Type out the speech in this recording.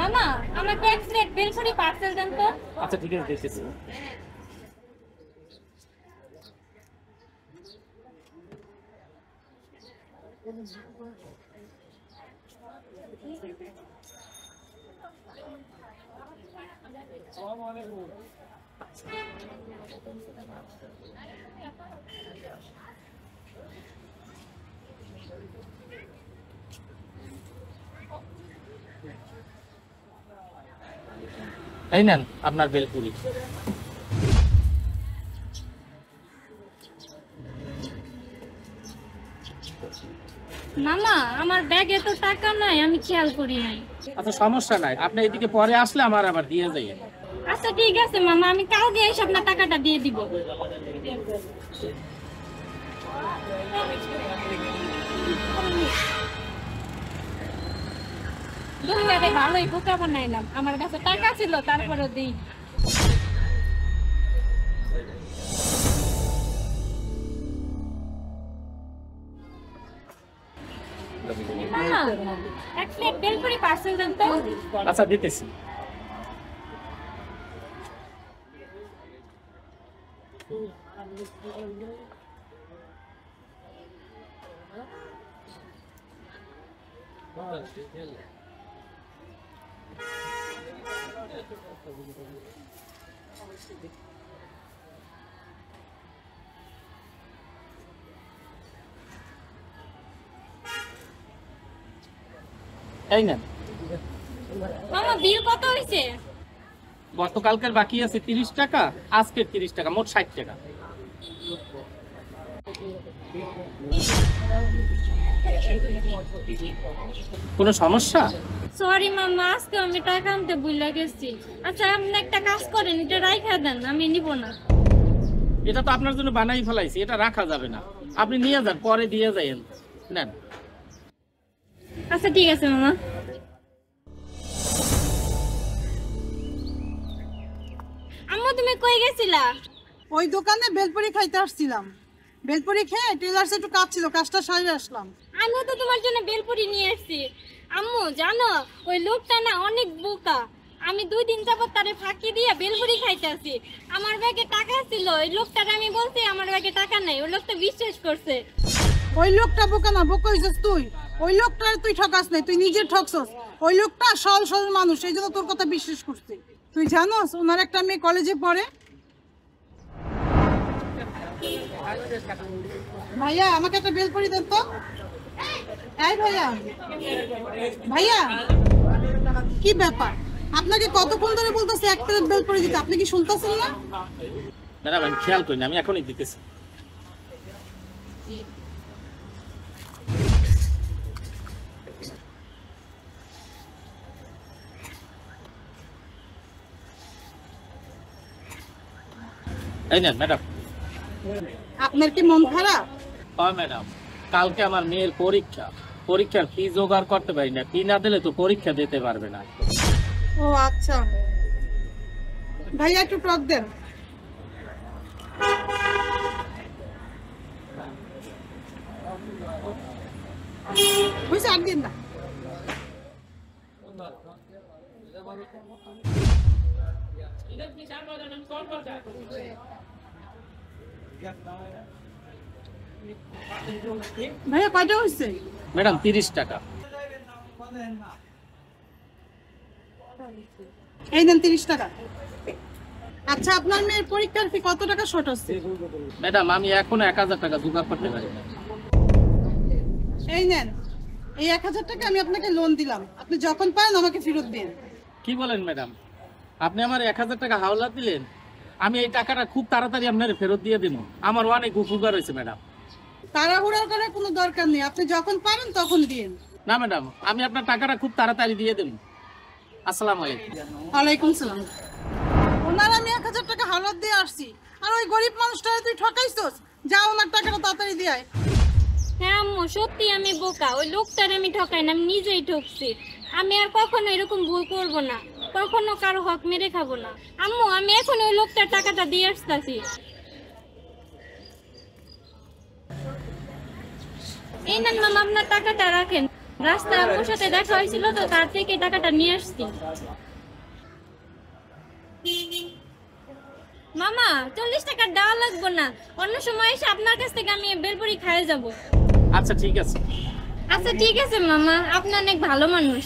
মামা আমাকে এক প্লেট বেলপুরি পার্সেল দেন তো। আচ্ছা ঠিক আছে, দেখতেছি। এই নেন আপনার বেলপুরি। মামা আমার ব্যাগে তো টাকা নাই, আমি খেয়াল করি নাই। আচ্ছা সমস্যা নাই, আপনি এদিকে পরে আসলে আমার আবার দিয়ে যাইয়েন। আচ্ছা ঠিক আছে মামা, আমি কালকে এসে আপনার টাকাটা দিয়ে দিব। দুনিয়াতে ভালোই বোকা বানাইলাম, আমার কাছে টাকা ছিল তারপরে দিই। মামা এক প্লেট বেলপুরি পার্সেল দেন তো। আচ্ছা দিতেছি। এই নেন। মামা বিল কত হয়েছে? গতকালকের বাকি আছে 30 টাকা, আজকের 30 টাকা, মোট 60 টাকা। কোনো সমস্যা? সরি মামা, আজকে আমি টাকা আনতে ভুলে গেছি। আচ্ছা আপনি একটা কাজ করেন, এটা রাইখা দেন, আমি নিব না। এটা তো আপনার জন্য বানাই ফেলাইছি, এটা রাখা যাবে না, আপনি নিয়ে যান, পরে দিয়ে যাইয়েন। নেন। আচ্ছা ঠিক আছে মামা। আম্মু তুমি কই গেছিলা? ওই দোকানে বেলপুরি খাইতে আসছিলাম, বেলপুরি খেয়ে টেলার্স একটু কাজ ছিল, কাজটা সারিয়ে আসলাম। আমিও তো তোমার জন্য বেলপুরি নিয়ে এসেছি। আম্মু জানো ওই লোকটা না অনেক বোকা। আমি 2 দিন যাবত তারে ফাঁকি দিয়ে বেলপুরি খাইতে আসি। আমার ব্যাগে টাকা ছিল, ওই লোকটাকে আমি বলছি আমার ব্যাগে টাকা নাই, ওই লোকটা বিশ্বাস করছে। ওই লোকটা বোকা না, বোকা হইছিস তুই। ওই লোকটার তুই ঠকাস নাই, তুই নিজে ঠকছস। ওই লোকটা সরল সরল মানুষ, এই জন্য তোর কথা বিশ্বাস করছে। তুই জানোস ওনার একটা মেয়ে কলেজে পড়ে। ভাইয়া আমাকে একটা বেলপুরি দেন তো। এই ভাইয়া, ভাইয়া কি ব্যাপার? আপনাকে কতক্ষণ ধরে বলতেছে এক প্লেট বেলপুরি দিতে, আপনি কি শুনতেছেন না? ম্যাডাম আমি খেয়াল করি না, আমি এখনই দিতেছি। এই নেন ম্যাডাম। আপনার কি মন খারাপ? হ্যাঁ ম্যাডাম, কালকে আমার মেয়ের পরীক্ষা, পরীক্ষার ফি জোগাড় করতে পারি না, ফি না দিলে তো পরীক্ষা দিতে পারবে না। ও আচ্ছা, ভাইয়া একটু টক দেন। বুঝছে আর দিন না। ভাইয়া কয়টা হয়েছে? ম্যাডাম 30 টাকা। এই দেন 30 টাকা। আচ্ছা আপনার মেয়ের পরীক্ষার ফি কত টাকা শর্ট হচ্ছে? ম্যাডাম আমি এখনো 1000 টাকা জোগাড় করতে পারি না। এই নেন, এই 1000 টাকা আমি আপনাকে লোন দিলাম, আপনি যখন পারেন আমাকে ফেরত দিন। কি বলেন ম্যাডাম, আপনি আমার 1000 টাকা হাওলাত দিলেন, আমি এই টাকাটা খুব তাড়াতাড়ি আপনার ফেরত দিয়ে দিব। আমার অনেক উপকার হয়েছে ম্যাডাম। তাড়াহুড়া করার কোনো দরকার নেই, আপনি যখন পারেন তখন দিন। না ম্যাডাম, আমি আপনার টাকাটা খুব তাড়াতাড়ি দিয়ে দেব। আসসালামু আলাইকুম। ওয়ালাইকুম সালাম। ওনার আমি 1000 টাকা হাওলাত দিয়ে আসছি, আর ওই গরিব মানুষটারে তুই ঠকাইছস। যা ওনার টাকাটা তাড়াতাড়ি দিয়ে আয়। হ্যাঁ আম্মু সত্যি আমি বোকা, ওই লোকটার আমি ঠকাই না, আমি নিজেই ঠকছি। আমি আর কখনো এরকম ভুল করব না, কখনো কারো হক মেরে খাবো না। আম্মু আমি এখন ওই লোকটার টাকাটা দিয়ে আসতেছি। এই নেন মামা আপনার টাকাটা রাখেন। রাস্তায় আম্মুর সাথে দেখা হয়েছিল তো তার থেকে টাকাটা নিয়ে আসছি। মামা 40 টাকা দেওয়া লাগবে না, অন্য সময় এসে আপনার কাছ থেকে আমি বেলপুরি খাইয়ে যাব। আচ্ছা ঠিক আছে। আচ্ছা ঠিক আছে মামা, আপনি অনেক ভালো মানুষ।